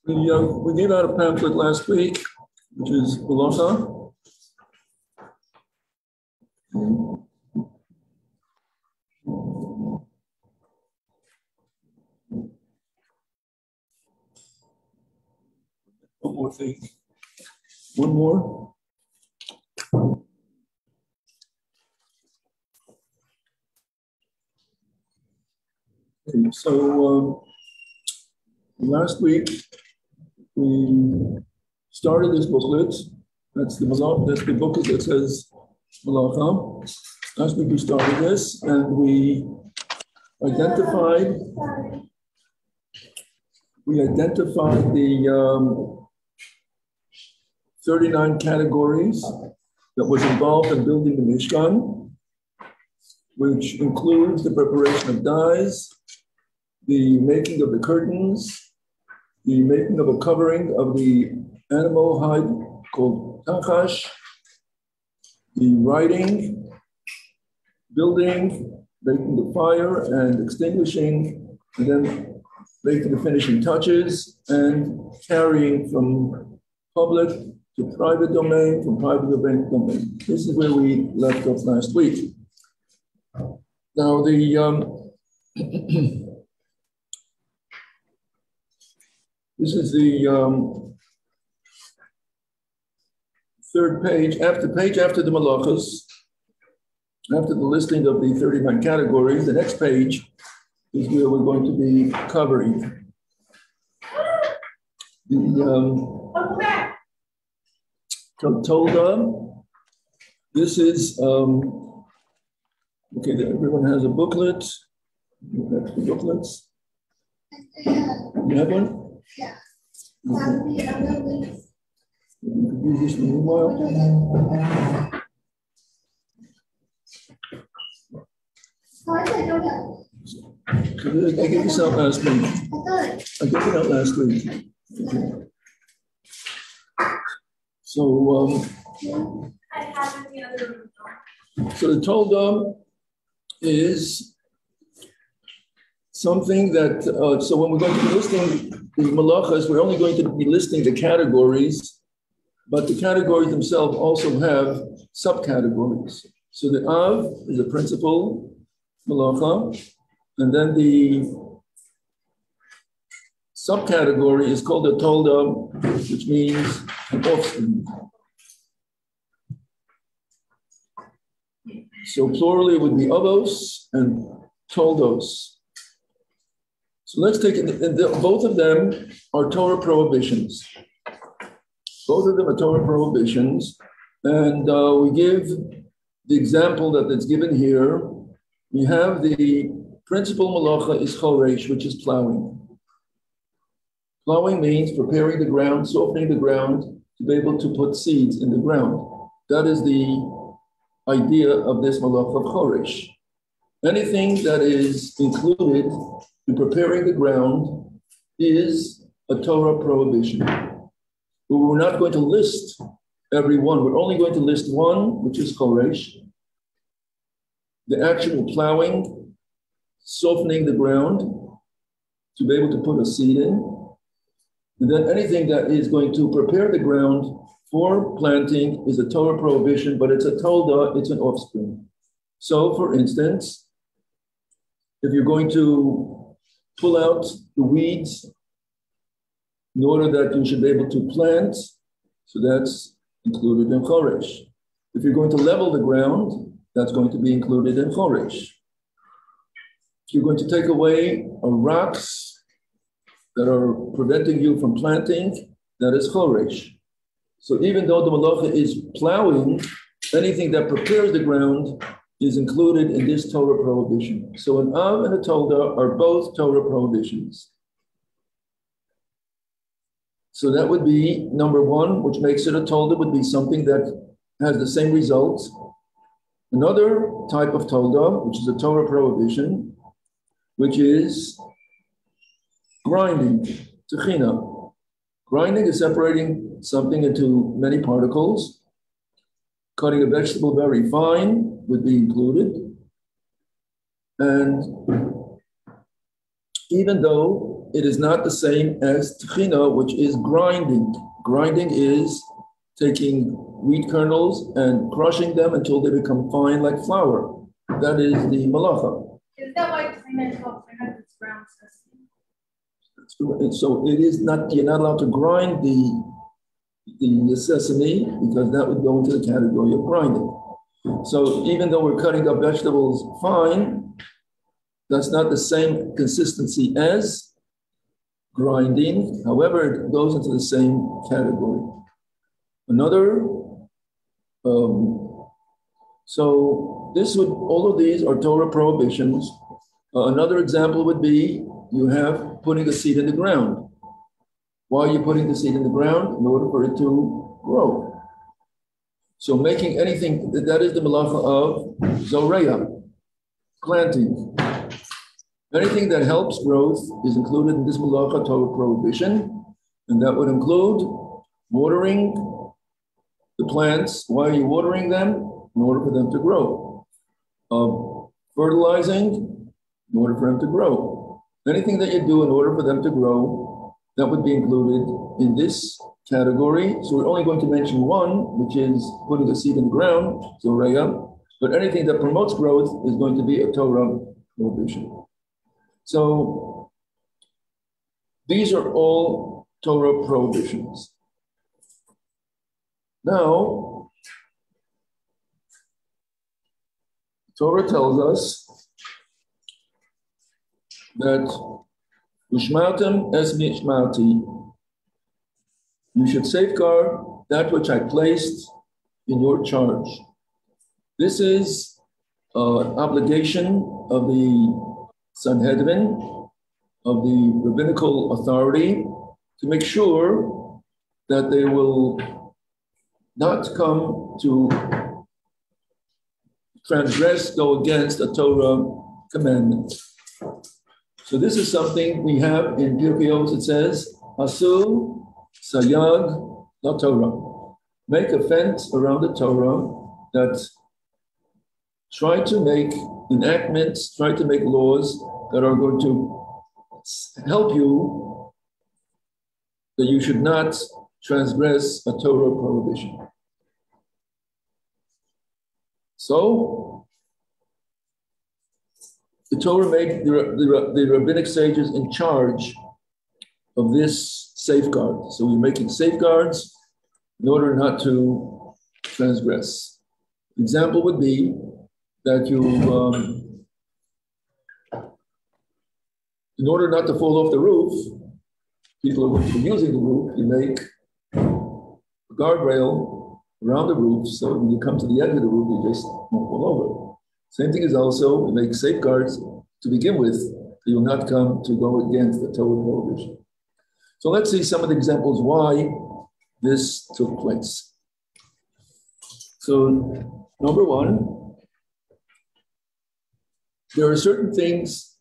We gave out a pamphlet last week, which is Halacha. One more thing. One more. Okay, so last week we started this booklet. That's the booklet that says Halacha. Last week we started this and we identified the 39 categories that was involved in building the Mishkan, which includes the preparation of dyes, the making of the curtains, the making of a covering of the animal hide called tachash, the writing, building, making the fire and extinguishing, and then making the finishing touches, and carrying from public to private domain, from private domain. This is where we left off last week. Now this is the third page after the malachas, after the listing of the 39 categories. The next page is where we're going to be covering the Tolda. This is okay. Everyone has a booklet. That's the booklets. You have one? Yeah. Okay. You could use this meanwhile. I gave this out last week. I gave it out last week. Okay. So, so the Tolda is something that, so when we're going to be listing the malachas, we're only going to be listing the categories, but the categories themselves also have subcategories. So the Av is the principal malacha, and then the subcategory is called the Tolda, which means an offspring. So plurally it would be Avos and Toldos. So let's take it, both of them are Torah prohibitions. Both of them are Torah prohibitions. And we give the example that's given here. We have the principal malacha is choresh, which is plowing. Plowing means preparing the ground, softening the ground to be able to put seeds in the ground. That is the idea of this malacha of choresh. Anything that is included in preparing the ground is a Torah prohibition. But we're not going to list every one. We're only going to list one, which is choresh. The actual plowing, softening the ground to be able to put a seed in. And then anything that is going to prepare the ground for planting is a Torah prohibition, but it's a tolda, it's an offspring. So for instance, if you're going to pull out the weeds in order that you should be able to plant, so that's included in choresh. If you're going to level the ground, that's going to be included in choresh. If you're going to take away rocks that are preventing you from planting, that is choresh. So even though the malacha is plowing, anything that prepares the ground is included in this Torah prohibition. So an Av and a Tolda are both Torah prohibitions. So that would be number one, which makes it a Tolda, would be something that has the same results. Another type of Tolda, which is a Torah prohibition, which is grinding, techina. Grinding is separating something into many particles. Cutting a vegetable very fine would be included. And even though it is not the same as tchina, which is grinding. Grinding is taking wheat kernels and crushing them until they become fine like flour. That is the malacha. Is that why tchina is called tchina? It's ground sesame. So it is not, you're not allowed to grind the sesame because that would go into the category of grinding. So even though we're cutting up vegetables fine, that's not the same consistency as grinding. However, it goes into the same category. Another, so this would, all of these are Torah prohibitions. Another example would be you have putting a seed in the ground. Why are you putting the seed in the ground? In order for it to grow. So making anything, that is the malacha of zoreya, planting. Anything that helps growth is included in this malacha Torah prohibition, and that would include watering the plants. Why are you watering them? In order for them to grow. Fertilizing, in order for them to grow. Anything that you do in order for them to grow, that would be included in this category. So we're only going to mention one, which is putting a seed in the ground, zoreya, but anything that promotes growth is going to be a Torah prohibition. So these are all Torah prohibitions. Now, Torah tells us that Ushmatem es mishmati, you should safeguard that which I placed in your charge. This is an obligation of the Sanhedrin, of the rabbinical authority, to make sure that they will not come to transgress, go against a Torah commandment. So this is something we have in Pirkei Avos. It says, Asu sayag la Torah. Make a fence around the Torah that try to make enactments, try to make laws that are going to help you, that you should not transgress a Torah prohibition. So, the Torah made the rabbinic sages in charge of this safeguard. So we're making safeguards in order not to transgress. Example would be that you, in order not to fall off the roof, people are going to be using the roof, you make a guardrail around the roof, so when you come to the edge of the roof, you just won't fall over. Same thing is also, we make safeguards to begin with, so you'll not come to go against the Torah prohibition. So let's see some of the examples why this took place. So, number one, there are certain things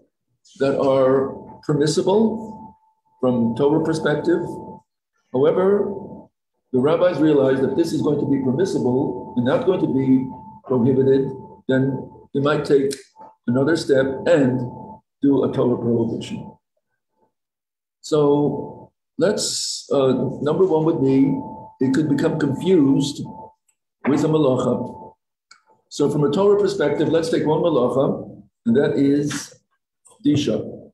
that are permissible from Torah perspective. However, the rabbis realized that this is going to be permissible and not going to be prohibited, then they might take another step and do a Torah prohibition. So let's, number one would be, it could become confused with a malacha. So from a Torah perspective, let's take one malacha, and that is disha,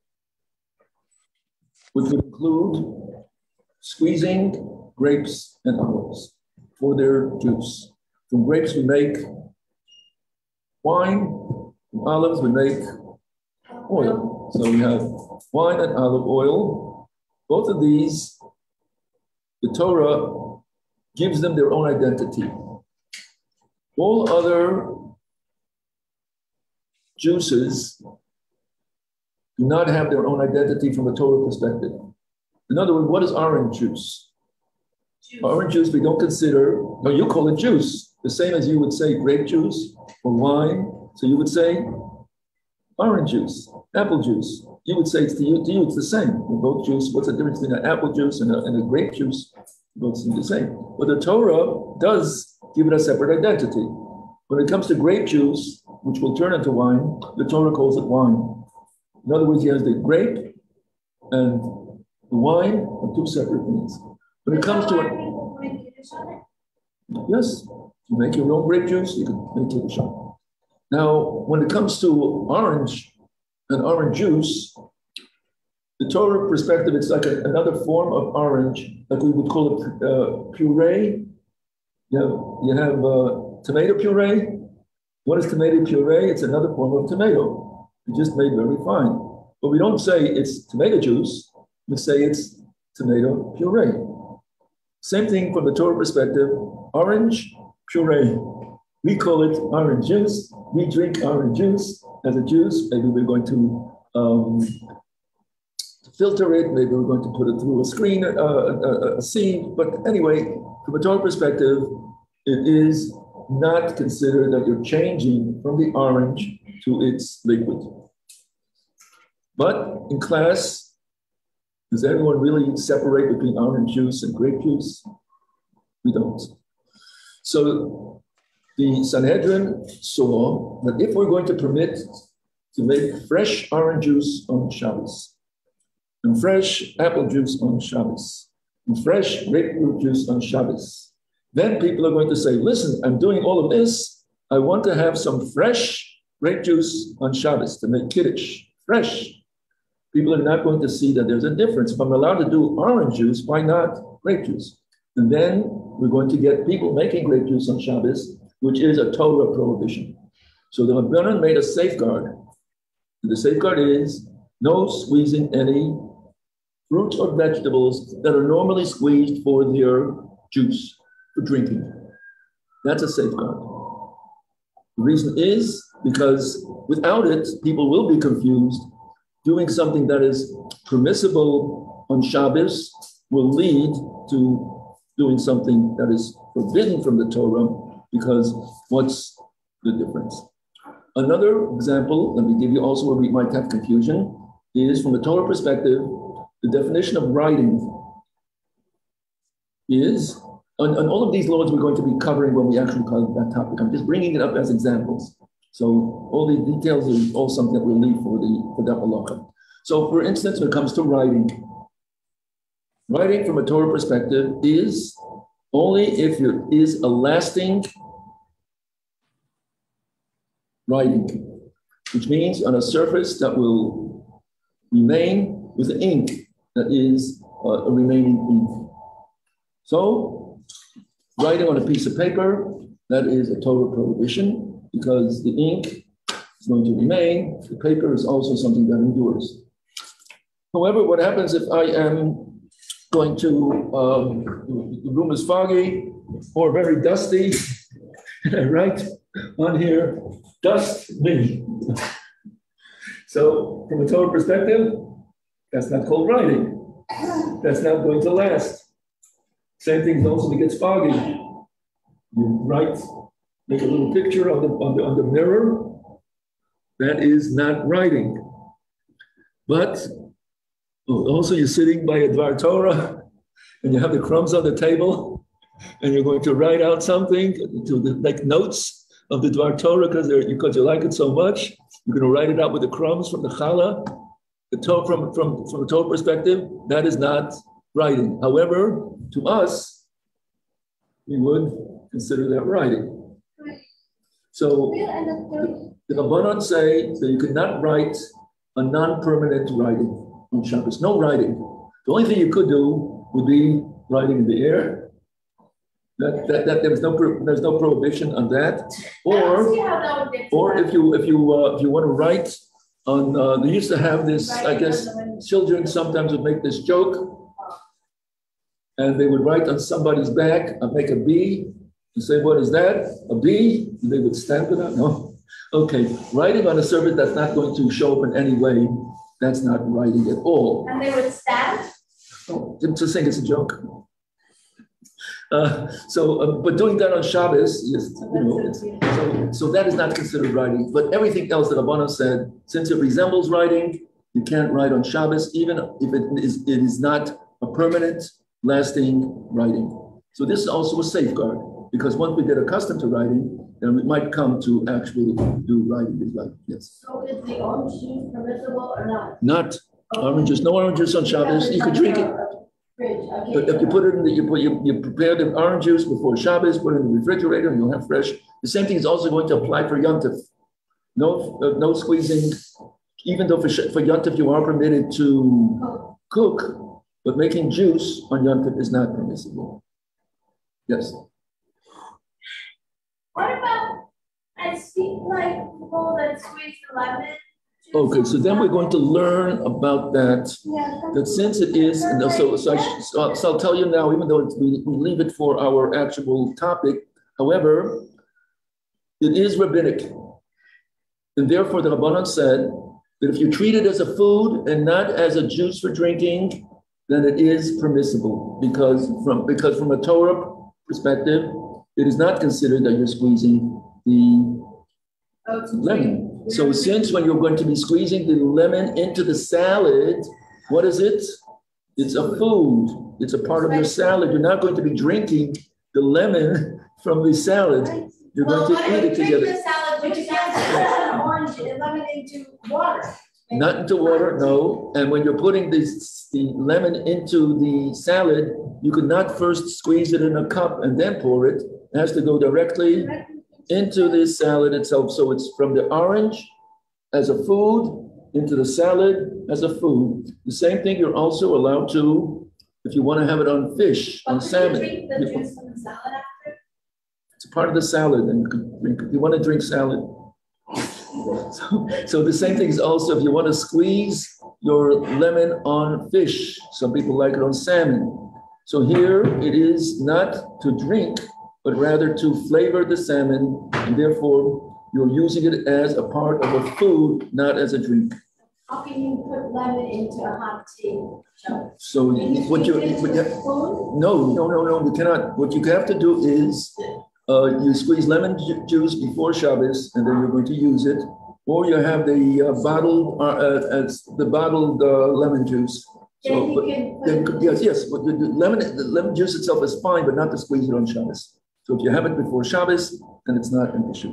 which would include squeezing grapes and olives for their juice. From grapes we make wine, from olives we make oil. So we have wine and olive oil. Both of these, the Torah gives them their own identity. All other juices do not have their own identity from a Torah perspective. In other words, what is orange juice? Orange juice we don't consider, no, you call it juice, the same as you would say grape juice or wine. So you would say orange juice, apple juice. You would say it's to you it's the same. They're both juice. What's the difference between an apple juice and a grape juice? Both seem the same. But the Torah does give it a separate identity. When it comes to grape juice, which will turn into wine, the Torah calls it wine. In other words, he has the grape and the wine are two separate things. When it comes to yes, you make your own grape juice, you can make Kiddush on it. Now, when it comes to orange and orange juice, the Torah perspective, it's like another form of orange, like we would call it puree. You have tomato puree. What is tomato puree? It's another form of tomato. It's just made very fine. But we don't say it's tomato juice. We say it's tomato puree. Same thing from the Torah perspective. Orange puree. We call it orange juice. We drink orange juice as a juice. Maybe we're going to filter it. Maybe we're going to put it through a screen, a sieve. But anyway, from a Torah perspective, it is not considered that you're changing from the orange to its liquid. But in class, does everyone really separate between orange juice and grape juice? We don't. So the Sanhedrin saw that if we're going to permit to make fresh orange juice on Shabbos, and fresh apple juice on Shabbos, and fresh grapefruit juice on Shabbos, then people are going to say, listen, I'm doing all of this. I want to have some fresh grape juice on Shabbos to make Kiddush, fresh. People are not going to see that there's a difference. If I'm allowed to do orange juice, why not grape juice? And then we're going to get people making grape juice on Shabbos, which is a Torah prohibition. So the Rabbanan made a safeguard. And the safeguard is no squeezing any fruits or vegetables that are normally squeezed for their juice, for drinking. That's a safeguard. The reason is because without it, people will be confused. Doing something that is permissible on Shabbos will lead to doing something that is forbidden from the Torah, because what's the difference? Another example, let me give you also where we might have confusion, is from a Torah perspective, the definition of writing is, and all of these laws we're going to be covering when we actually cover that topic. I'm just bringing it up as examples. So all the details is all something that we'll leave for that halacha. So for instance, when it comes to writing from a Torah perspective is only if there is a lasting writing, which means on a surface that will remain with the ink that is a remaining ink. So writing on a piece of paper, that is a Torah prohibition, because the ink is going to remain. The paper is also something that endures. However, what happens if I am going to, the room is foggy or very dusty, and I write on here, dust me. So from a Torah perspective, that's not called writing. That's not going to last. Same thing also when it gets foggy. You write, make a little picture on the mirror. That is not writing. But also you're sitting by a Dvar Torah and you have the crumbs on the table and you're going to write out something to like notes of the Dvar Torah because you like it so much. You're going to write it out with the crumbs from the challah. The Torah, from a Torah perspective, that is not writing. However, to us, we would consider that writing. So the Rabbanan say that you cannot write a non-permanent writing on Shabbos. No writing. The only thing you could do would be writing in the air. There's no prohibition on that. Or if you want to write on, they used to have this. I guess children sometimes would make this joke. And they would write on somebody's back, make a B, and say, what is that? A B? And they would stamp it out? No. Okay, writing on a surface that's not going to show up in any way, that's not writing at all. And they would stamp? Oh, I'm just saying it's a joke. But doing that on Shabbos, so that is not considered writing. But everything else that Rabbanan said, since it resembles writing, you can't write on Shabbos, even if it is not a permanent, lasting writing. So this is also a safeguard, because once we get accustomed to writing, then we might come to actually do writing as well. Yes. So is the orange juice permissible or not? Not Orange juice, no orange juice on Shabbos. You could drink it. But if you put it in you prepare the orange juice before Shabbos, put it in the refrigerator, and you'll have fresh. The same thing is also going to apply for Yontif. No squeezing, even though for Yontif you are permitted to cook, but making juice on Yontif is not permissible. Yes. What about, I see like people that squeeze the lemon? Okay, so then we're going to learn about that. That since it is, so I'll tell you now, even though we leave it for our actual topic, however, it is rabbinic. And therefore the Rabbanan said that if you treat it as a food and not as a juice for drinking, then it is permissible because from a Torah perspective, it is not considered that you're squeezing the lemon. So since when you're going to be squeezing the lemon into the salad, what is it? It's a food. It's a part of your salad. You're not going to be drinking the lemon from the salad. You're going to eat it together. The salad, but you can't put orange and lemon into water. Not into water, no. And when you're putting the lemon into the salad, you could not first squeeze it in a cup and then pour it. It has to go directly into the salad itself. So it's from the orange as a food into the salad as a food. The same thing you're also allowed to, if you want to have it on fish, on salmon. You drink the juice from the salad after? It's a part of the salad, and you want to drink salad. So the same thing is also if you want to squeeze your lemon on fish. Some people like it on salmon. So here it is not to drink, but rather to flavor the salmon, and therefore you're using it as a part of a food, not as a drink. How can you put lemon into a hot tea? So what you cannot. What you have to do is you squeeze lemon juice before Shabbos, and then you're going to use it, or you have the bottled lemon juice. So, yes, but the lemon juice itself is fine, but not to squeeze it on Shabbos. So if you have it before Shabbos, then it's not an issue.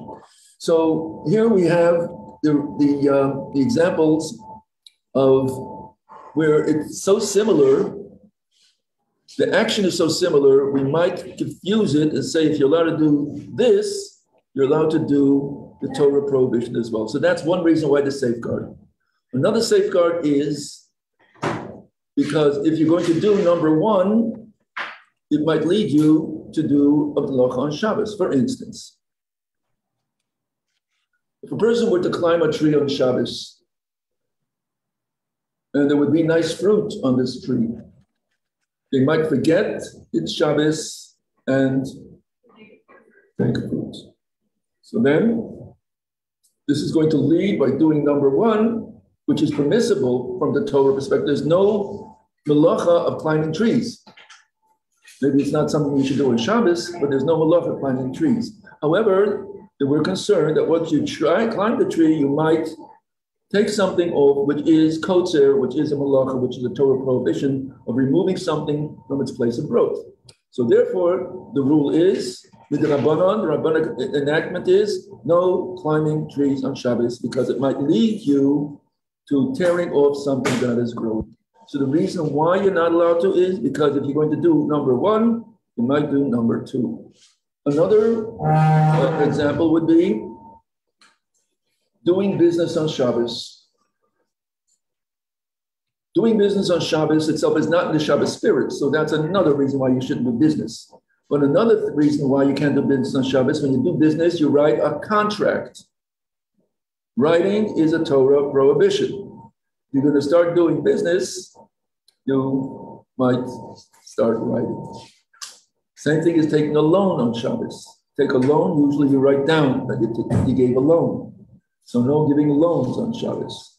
So here we have the examples of where it's so similar, the action is so similar, we might confuse it and say if you're allowed to do this, you're allowed to do the Torah prohibition as well. So that's one reason why the safeguard. Another safeguard is because if you're going to do number one, it might lead you to do a halacha on Shabbos. For instance, if a person were to climb a tree on Shabbos, and there would be nice fruit on this tree, they might forget it's Shabbos and take fruit. So then, this is going to lead by doing number one, which is permissible from the Torah perspective. There's no halacha of climbing trees. Maybe it's not something you should do on Shabbos, but there's no halacha of climbing trees. However, we're concerned that once you climb the tree, you might take something off, which is kotzer, which is a malacha, which is a Torah prohibition of removing something from its place of growth. So therefore, the rule is, with the Rabbanic enactment is, no climbing trees on Shabbos, because it might lead you to tearing off something that is growing. So the reason why you're not allowed to is because if you're going to do number one, you might do number two. Another example would be doing business on Shabbos. Doing business on Shabbos itself is not in the Shabbos spirit, so that's another reason why you shouldn't do business. But another reason why you can't do business on Shabbos, when you do business, you write a contract. Writing is a Torah prohibition. If you're going to start doing business, you might start writing. Same thing as taking a loan on Shabbos. Take a loan, usually you write down that you gave a loan. So no giving loans on Shabbos.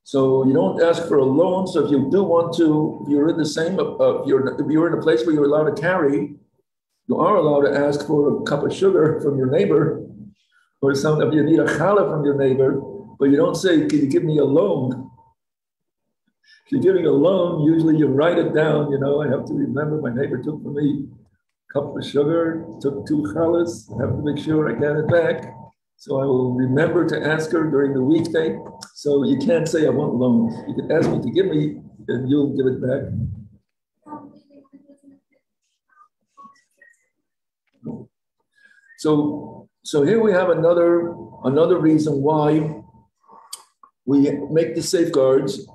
So you don't ask for a loan. So if you do want to, if you're in the same, if you're in a place where you're allowed to carry, you are allowed to ask for a cup of sugar from your neighbor, or if you need a challah from your neighbor, but you don't say, can you give me a loan? If you're giving a loan, usually you write it down, I have to remember my neighbor took from me a cup of sugar, took 2 challahs, I have to make sure I get it back. So I will remember to ask her during the weekday. So you can't say I want loans. You can ask me to give me, and you'll give it back. So here we have another reason why we make the safeguards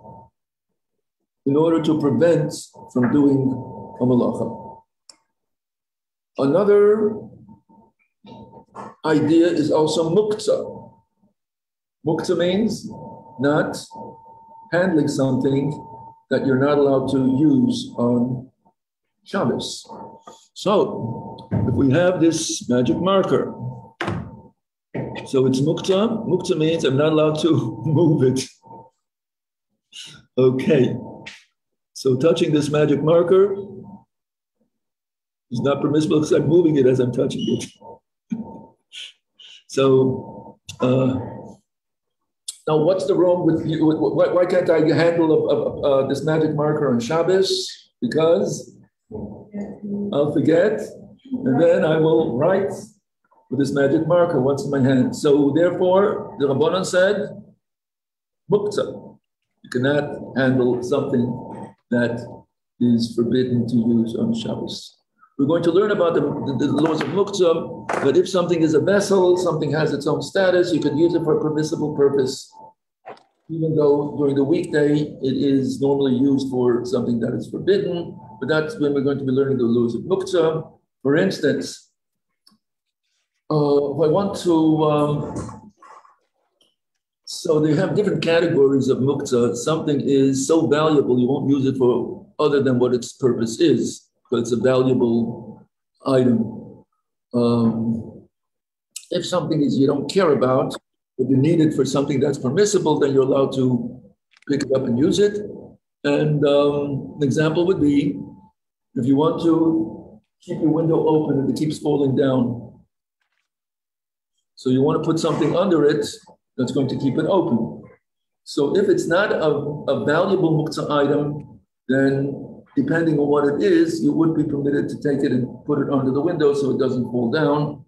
in order to prevent from doing a malacha. Another idea is also muktzah. Muktzah means not handling something that you're not allowed to use on Shabbos. So if we have this magic marker, so it's muktzah. Muktzah means I'm not allowed to move it. Okay. So touching this magic marker is not permissible because I'm moving it as I'm touching it. So now what's the wrong with you? Why can't I handle this magic marker on Shabbos? Because I'll forget, and then I will write with this magic marker once in my hand. So therefore, the Rabbanan said, muktzah. You cannot handle something that is forbidden to use on Shabbos. We're going to learn about the laws of muktzah, that if something is a vessel, something has its own status, you can use it for a permissible purpose, even though during the weekday it is normally used for something that is forbidden. But that's when we're going to be learning the laws of muktzah. For instance, if I want to, so they have different categories of muktzah. Something is so valuable you won't use it for other than what its purpose is, but it's a valuable item. If something is you don't care about, but you need it for something that's permissible, then you're allowed to pick it up and use it. And an example would be, if you want to keep your window open and it keeps falling down, so you want to put something under it that's going to keep it open. So if it's not a valuable muktzah item, then depending on what it is, you would be permitted to take it and put it under the window so it doesn't fall down.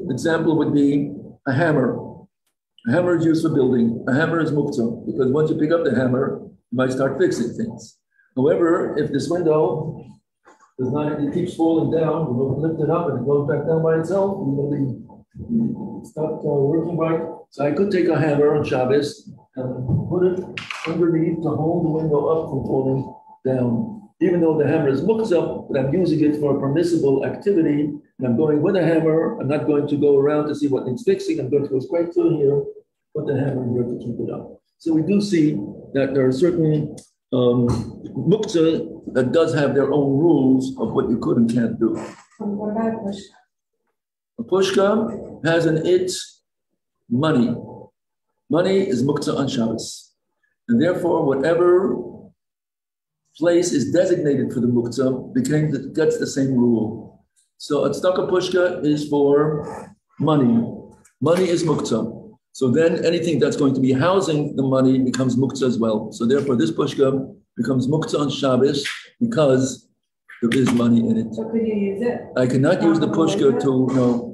Example would be a hammer. A hammer is used for building. A hammer is muktzah, because once you pick up the hammer, you might start fixing things. However, if this window does not, it keeps falling down, you will lift it up and it goes back down by itself, it's not working right. So I could take a hammer on Shabbos and put it underneath to hold the window up from falling down. Even though the hammer is muktzah, but I'm using it for a permissible activity, and I'm going with a hammer. I'm not going to go around to see what needs fixing. I'm going to go straight through here, put the hammer here to keep it up. So we do see that there are certain muktzah that does have their own rules of what you could and can't do. What about pushka? A pushka has in it money. Money is muktzah on Shabbos. And therefore, whatever place is designated for the muktzah gets the same rule. So a tzedakah pushka is for money. Money is muktzah. So then anything that's going to be housing the money becomes muktzah as well. So therefore, this pushka becomes muktzah on Shabbos because there is money in it. So could you use it? I cannot use the pushka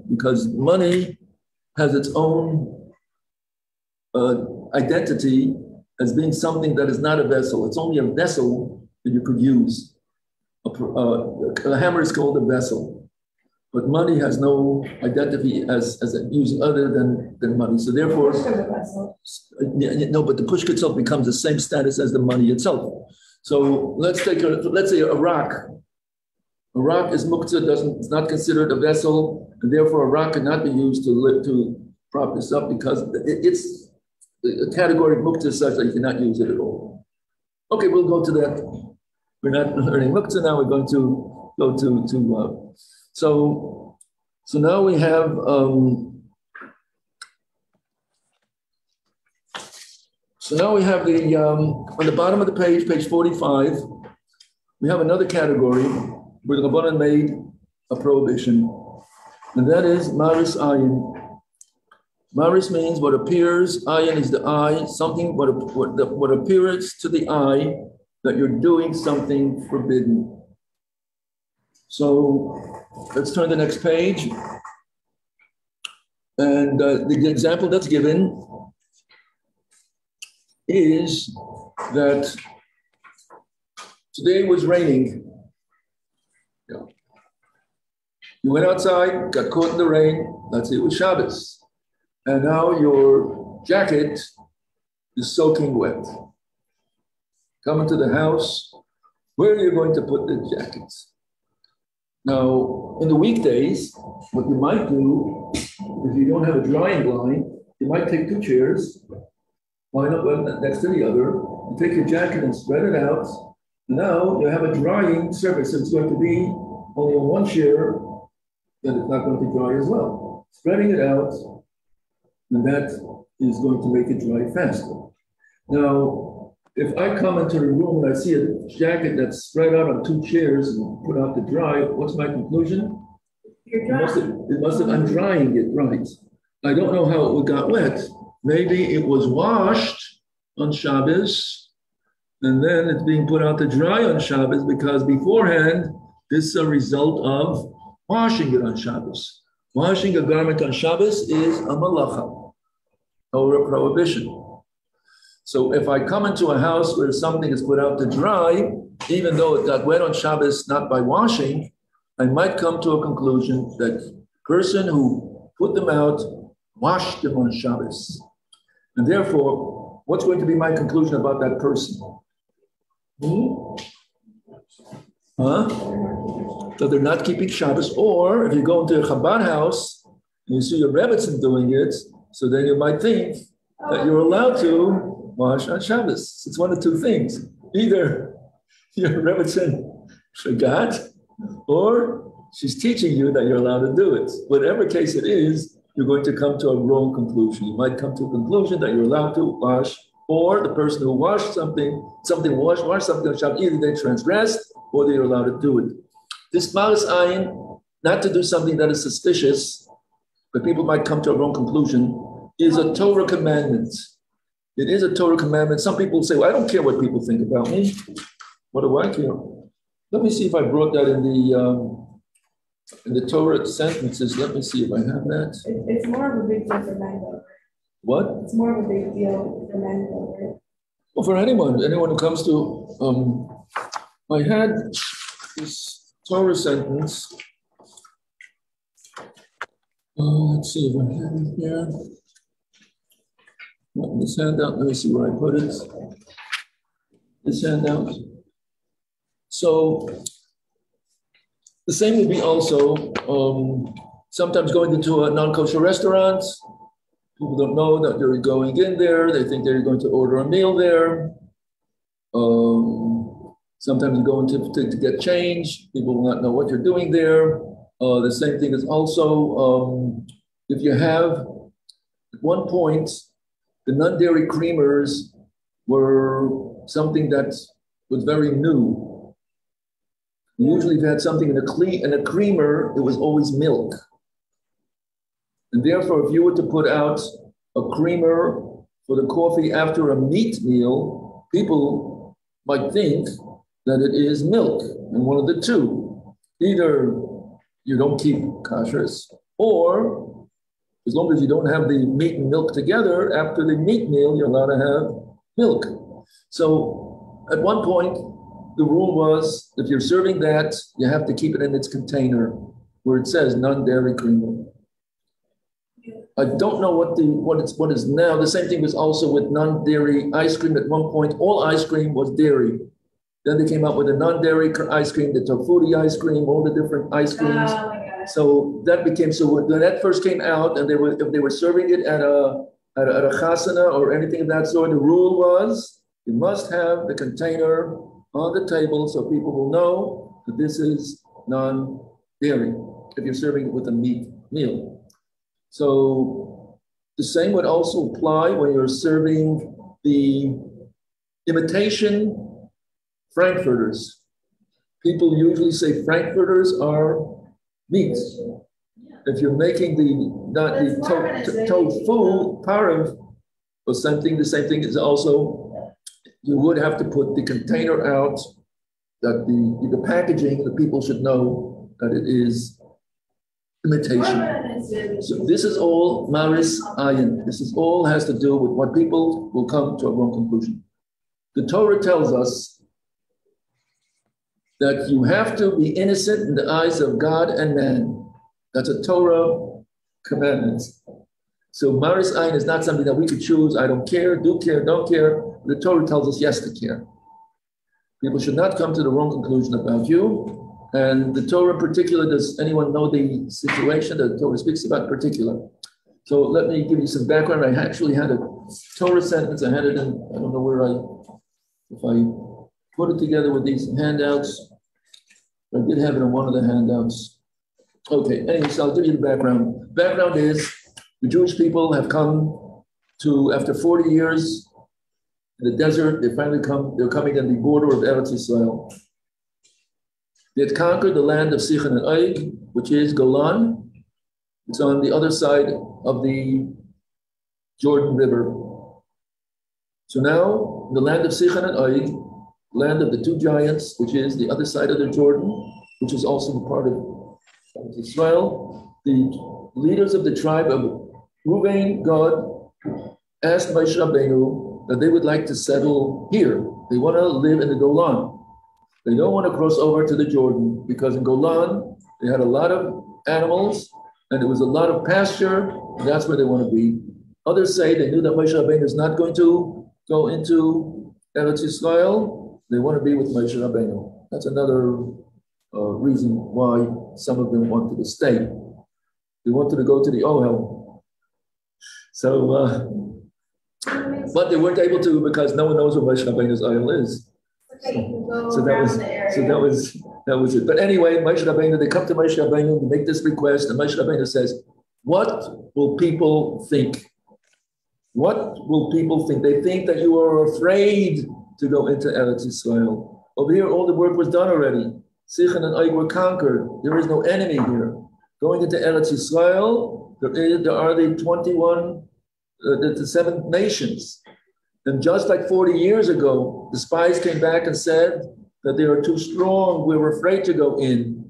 because money has its own identity as being something that is not a vessel. It's only a vessel that you could use. A hammer is called a vessel, but money has no identity as using other than money. So therefore, no, but the pushka itself becomes the same status as the money itself. So let's say a rock. A rock is muktzah, it's not considered a vessel, and therefore a rock cannot be used to prop this up because it's a category of muktzah such that you cannot use it at all. Okay, we'll go to that. We're not learning muktzah now. We're going to go to so now we have the on the bottom of the page, page 45, we have another category where the Rabbanan made a prohibition, and that is maris ayin. Maris means what appears. Ayin is the eye. Something what appears to the eye that you're doing something forbidden. So let's turn to the next page. And the example that's given is that today was raining. Yeah. You went outside, got caught in the rain, let's say it was Shabbos. And now your jacket is soaking wet. Come into the house, where are you going to put the jackets? Now, in the weekdays, what you might do, if you don't have a drying line, you might take two chairs, line up one next to the other, you take your jacket and spread it out. Now you have a drying surface. It's going to be only on one chair, then it's not going to dry as well. Spreading it out, and that is going to make it dry faster. Now, if I come into the room and I see a jacket that's spread out on two chairs and put out to dry, what's my conclusion? I'm drying it, right. I don't know how it got wet. Maybe it was washed on Shabbos, and then it's being put out to dry on Shabbos because beforehand, this is a result of washing it on Shabbos. Washing a garment on Shabbos is a malacha, or a prohibition. So if I come into a house where something is put out to dry, even though it got wet on Shabbos, not by washing, I might come to a conclusion that the person who put them out washed them on Shabbos. And therefore, what's going to be my conclusion about that person? So they're not keeping Shabbos. Or if you go into a Chabad house and you see your Rebbetzin doing it, so then you might think that you're allowed to wash on Shabbos. It's one of two things. Either your Rebbetzin forgot, or she's teaching you that you're allowed to do it. Whatever case it is, you're going to come to a wrong conclusion. You might come to a conclusion that you're allowed to wash, or the person who washed washed something on Shabbos, either they transgressed or they're allowed to do it. This Malas Ayin, not to do something that is suspicious, but people might come to a wrong conclusion, is a Torah commandment. It is a Torah commandment. Some people say, well, I don't care what people think about me. What do I care? Let me see if I brought that in the Torah sentences. Let me see if I have that. It's more of a big deal for landowner. What? It's more of a big deal for landowner. Well, for anyone who comes to, I had this Torah sentence. Let's see if I have it here. This handout, let me see where I put it. This handout. So the same would be also sometimes going into a non-kosher restaurant. People don't know that you're going in there. They think they're going to order a meal there. Sometimes you go into to get change. People will not know what you're doing there. The same thing is also if you have, at one point, the non-dairy creamers were something that was very new. Usually if you had something in a creamer, it was always milk. And therefore, if you were to put out a creamer for the coffee after a meat meal, people might think that it is milk. And one of the two, either you don't keep kashrus, or as long as you don't have the meat and milk together, after the meat meal, you're allowed to have milk. So at one point, the rule was, if you're serving that, you have to keep it in its container where it says non-dairy creamer. I don't know what is now. The same thing was also with non-dairy ice cream. At one point, all ice cream was dairy. Then they came out with a non-dairy ice cream, the tofuti ice cream, all the different ice creams. So that became, so when that first came out, and if they were serving it at a chasana or anything of that sort, the rule was you must have the container on the table so people will know that this is non-dairy if you're serving it with a meat meal. So the same would also apply when you're serving the imitation frankfurters. People usually say frankfurters are meat. If you're making the tofu parav, or something, the same thing is also, you would have to put the container out, that the packaging, the people should know that it is imitation. So this is all Maris Ayin. This is all has to do with what people will come to a wrong conclusion. The Torah tells us that you have to be innocent in the eyes of God and man. That's a Torah commandment. So Maris Ayin is not something that we could choose. I don't care, do care, don't care. The Torah tells us yes to care. People should not come to the wrong conclusion about you. And the Torah in particular, does anyone know the situation that the Torah speaks about in particular? So let me give you some background. I actually had a Torah sentence. I had it in, I don't know if I put it together with these handouts. I did have it in one of the handouts. Okay, anyway, so I'll give you the background. Background is the Jewish people have come to, after 40 years in the desert, they're coming on the border of Eretz Yisrael. They had conquered the land of Sichon and Og, which is Golan. It's on the other side of the Jordan River. So now, the land of Sichon and Og, land of the two giants, which is the other side of the Jordan, which is also part of Israel, the leaders of the tribe of Reuven, Gad, asked Moshe Rabbeinu that they would like to settle here. They want to live in the Golan. They don't want to cross over to the Jordan because in Golan, they had a lot of animals and there was a lot of pasture, and that's where they want to be. Others say they knew that Moshe Rabbeinu is not going to go into Eretz Yisrael. They want to be with Moshe Rabbeinu. That's another reason why some of them wanted to stay. They wanted to go to the Ohel. So, but they weren't able to because no one knows where Moshe Rabbeinu's Ohel is. So that was it. But anyway, Moshe Rabbeinu, they come to Moshe Rabbeinu to make this request, and Moshe Rabbeinu says, "What will people think? What will people think? They think that you are afraid to go into Eretz Yisrael. Over here, all the work was done already. Sichon and Og were conquered. There is no enemy here. Going into Eretz Yisrael, there are the 21, the 7 nations." And just like 40 years ago, the spies came back and said that they are too strong. We're afraid to go in.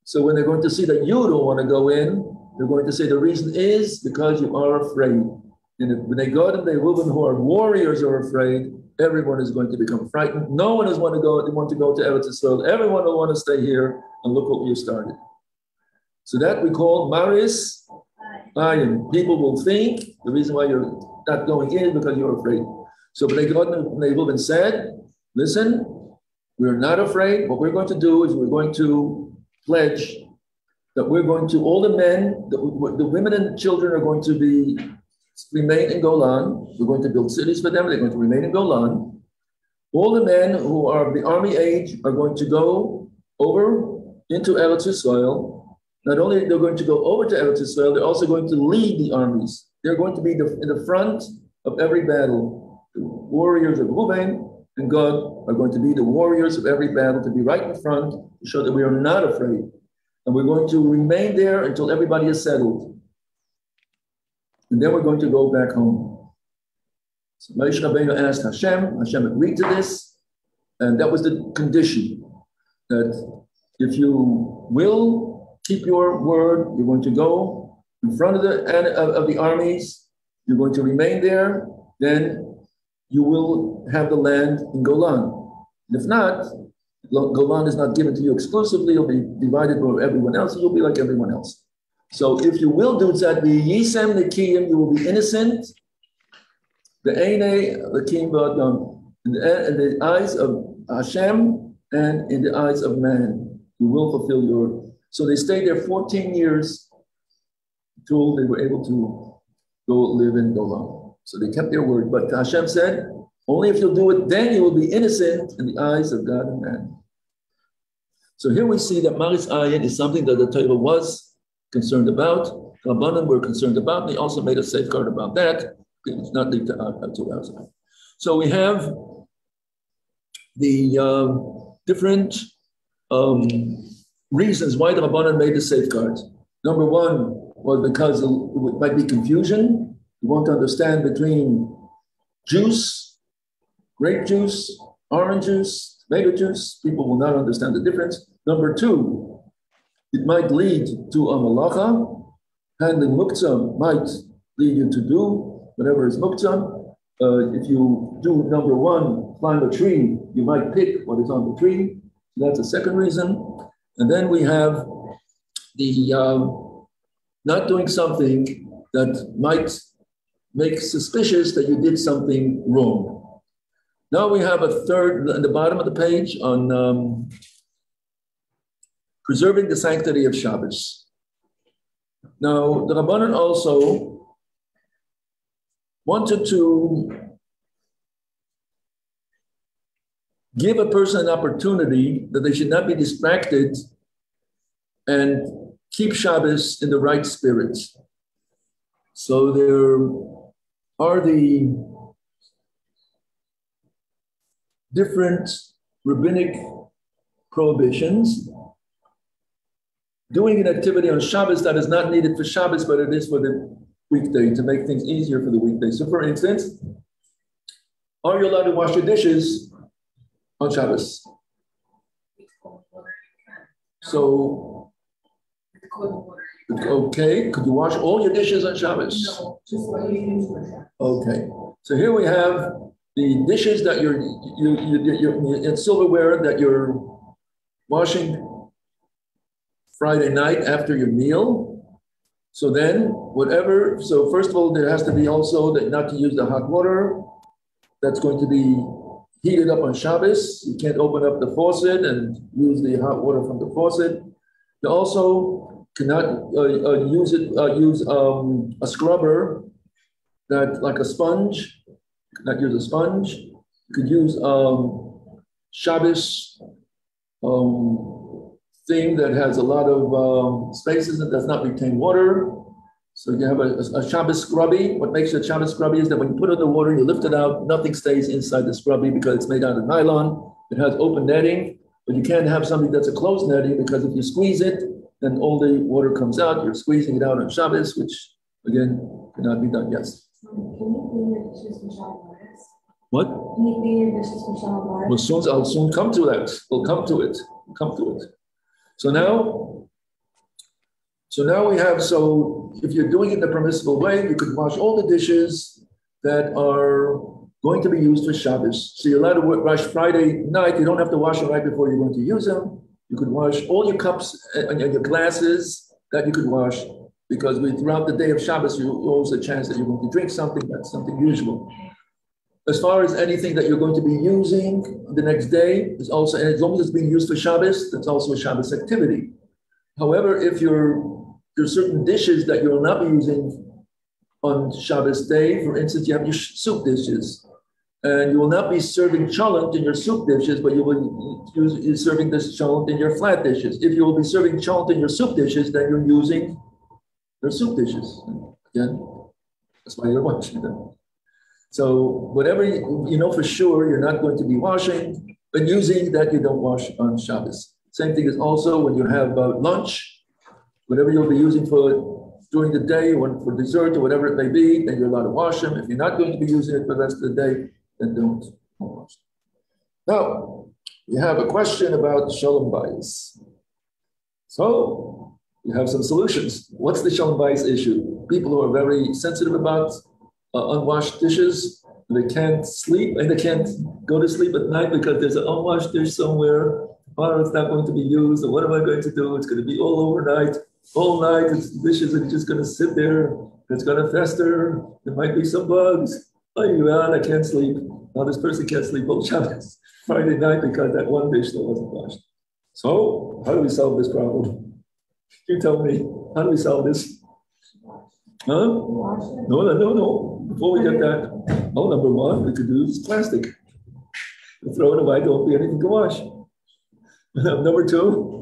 So when they're going to see that you don't want to go in, they're going to say the reason is because you are afraid. And when they go to the Reuben who are warriors are afraid, everyone is going to become frightened. No one is want to go to Eretz Yisrael. Everyone will want to stay here. And look what we have started. So that we call Maris Ayin. People will think the reason why you're not going in is because you're afraid. So Reuben said, listen, we're not afraid. What we're going to do is we're going to pledge that we're going to, all the men, the women and children are going to remain in Golan. We're going to build cities for them. They're going to remain in Golan. All the men who are of the army age are going to go over into Eretz Yisrael. Not only they're going to go over to Eretz Yisrael, they're also going to lead the armies. They're going to be in the front of every battle. The warriors of Reuben and God are going to be the warriors of every battle, to be right in front, to show that we are not afraid. And we're going to remain there until everybody is settled. And then we're going to go back home. So Moshe Rabbeinu asked Hashem. Hashem agreed to this. And that was the condition, that if you will keep your word, you're going to go in front of the armies, you're going to remain there, then you will have the land in Golan. And if not, Golan is not given to you exclusively, it'll be divided with everyone else, and you'll be like everyone else. So if you will do that, yisem nekiyim, you will be innocent. The Einei Lakim Ba'adam, in the eyes of Hashem and in the eyes of man, you will fulfill your. So they stayed there 14 years until they were able to go live in Golan. So they kept their word. But Hashem said, only if you'll do it, then you will be innocent in the eyes of God and man. So here we see that Maris Ayin is something that the Torah was concerned about. Rabbanan were concerned about, and they also made a safeguard about that. It's not leave to us. So we have the different reasons why the Rabbanan made the safeguards. Number one was because it might be confusion. You won't understand between juice, grape juice, orange juice, tomato juice. People will not understand the difference. Number two, it might lead to a malacha. Handling muktzah might lead you to do whatever is muktzah. If you do number one, climb a tree, you might pick what is on the tree. That's a second reason. And then we have the not doing something that might make suspicious that you did something wrong. Now we have a third at the bottom of the page on preserving the sanctity of Shabbos. Now, the Rabbanan also wanted to give a person an opportunity that they should not be distracted and keep Shabbos in the right spirit. So there are the different rabbinic prohibitions. Doing an activity on Shabbos that is not needed for Shabbos, but it is for the weekday to make things easier for the weekday. So for instance, are you allowed to wash your dishes on Shabbos? So, okay, could you wash all your dishes on Shabbos? No, just what you use for Shabbos. Okay, so here we have the dishes that you're in silverware that you're washing Friday night after your meal. So then whatever, so first of all, there has to be also that not to use the hot water that's going to be heated up on Shabbos. You can't open up the faucet and use the hot water from the faucet. You also cannot use a scrubber that like a sponge. You cannot use a sponge. You could use Shabbos thing that has a lot of spaces that does not retain water. So you have a Shabbos scrubby. What makes a Shabbos scrubby is that when you put it in the water, you lift it out, nothing stays inside the scrubby because it's made out of nylon. It has open netting, but you can't have something that's a closed netting because if you squeeze it, then all the water comes out. You're squeezing it out on Shabbos, which again cannot be done. Yes. Can you clean your dishes for Shabbos? What? Can you clean your dishes for Shabbos? Well, I'll soon come to that. We'll come to it. We'll come to it. So now we have, so if you're doing it in a permissible way, you could wash all the dishes that are going to be used for Shabbos. So you're allowed to wash Friday night. You don't have to wash them right before you're going to use them. You could wash all your cups and your glasses that you could wash because throughout the day of Shabbos, you always have a chance that you're going to drink something. That's something usual. As far as anything that you're going to be using the next day, is also, and as long as it's being used for Shabbos, that's also a Shabbos activity. However, if there's certain dishes that you will not be using on Shabbos day, for instance, you have your soup dishes, and you will not be serving cholent in your soup dishes, but you will be serving this cholent in your flat dishes. If you will be serving cholent in your soup dishes, then you're using your soup dishes. Again, that's why you're washing them. So whatever you know for sure you're not going to be washing, but using that you don't wash on Shabbos. Same thing is also when you have lunch, whatever you'll be using for during the day or for dessert or whatever it may be, then you're allowed to wash them. If you're not going to be using it for the rest of the day, then don't wash them. Now, we have a question about Shalom Bayis. So we have some solutions. What's the Shalom Bayis issue? People who are very sensitive about unwashed dishes, they can't sleep and they can't go to sleep at night because there's an unwashed dish somewhere. Oh, it's not going to be used. So what am I going to do? It's going to be all overnight, all night. It's dishes are just going to sit there. It's going to fester. There might be some bugs. Oh, I can't sleep. Now this person can't sleep all Shabbos, Friday night because that one dish that wasn't washed. So how do we solve this problem? You tell me. How do we solve this? Huh? No. Before we get that, number one, we could use plastic. We throw it away, don't be anything to wash. Number two.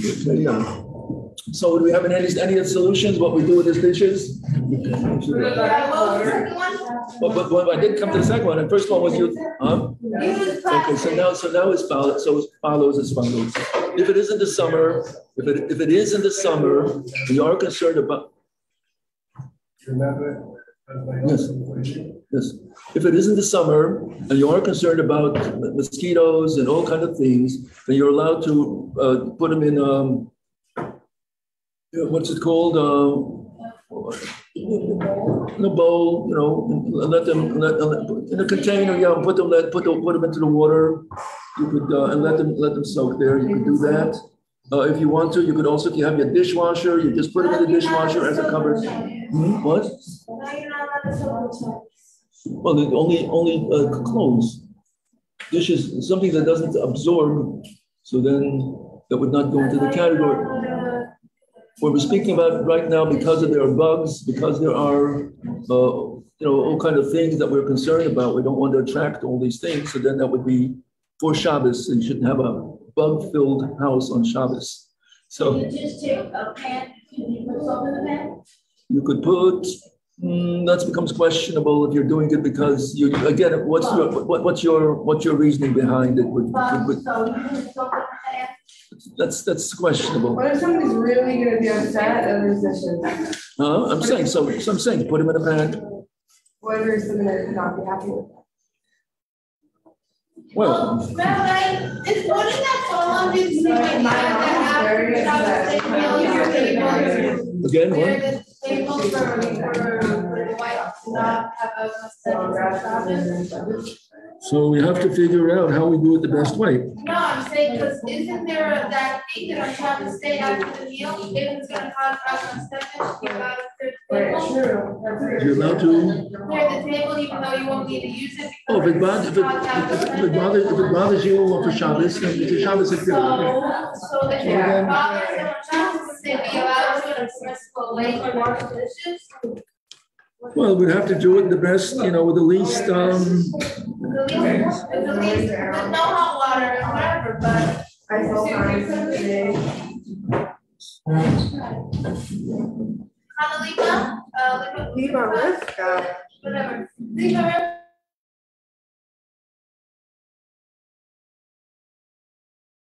Okay, yeah. So do we have any solutions? What we do with these dishes? But I did come to the second one. The first one was you. Huh? Okay, so now it's follows. So it follows as follows. If it is in the summer, if it is in the summer, and you are concerned about. Yes. Yes. If it is in the summer and you are concerned about mosquitoes and all kinds of things, then you're allowed to put them in what's it called? In a bowl, let them in a container. Yeah, put them into the water. You could and let them soak there. You could do that. If you want to, you could also, if you have your dishwasher, you just put them in the dishwasher as a cover. What? Well, only clothes. Dishes, something that doesn't absorb, so then that would not go into the category. What we're speaking about right now, because there are bugs, because there are all kind of things that we're concerned about. We don't want to attract all these things, so then that would be for Shabbos. So you shouldn't have a bug-filled house on Shabbos. So you just take a pan. Can you put salt in the pan? You could put. That becomes questionable if you're doing it because you again. What's your reasoning behind it? That's questionable. What if somebody's really going to be upset and resistant? I'm saying put him in a pan. What if there's something that not be happy with? Well, Rabbi, is putting that salt on the again, what? Table for white not have a mustache. So we have to figure out how we do it the best way. No, I'm saying because isn't there that thing that I'm trying to stay after the meal? If it's going to cause us mustache, you got to You're allowed to clear the table even though you won't need to use it. Oh, if it bothers you for Shabbos, then it's a Shabbos activity. So if it bothers you on Shabbos, would they be allowed to in a permissible way to wash dishes? Well, we'd have to do it the best, with the least. With no hot water and whatever, but. Whatever.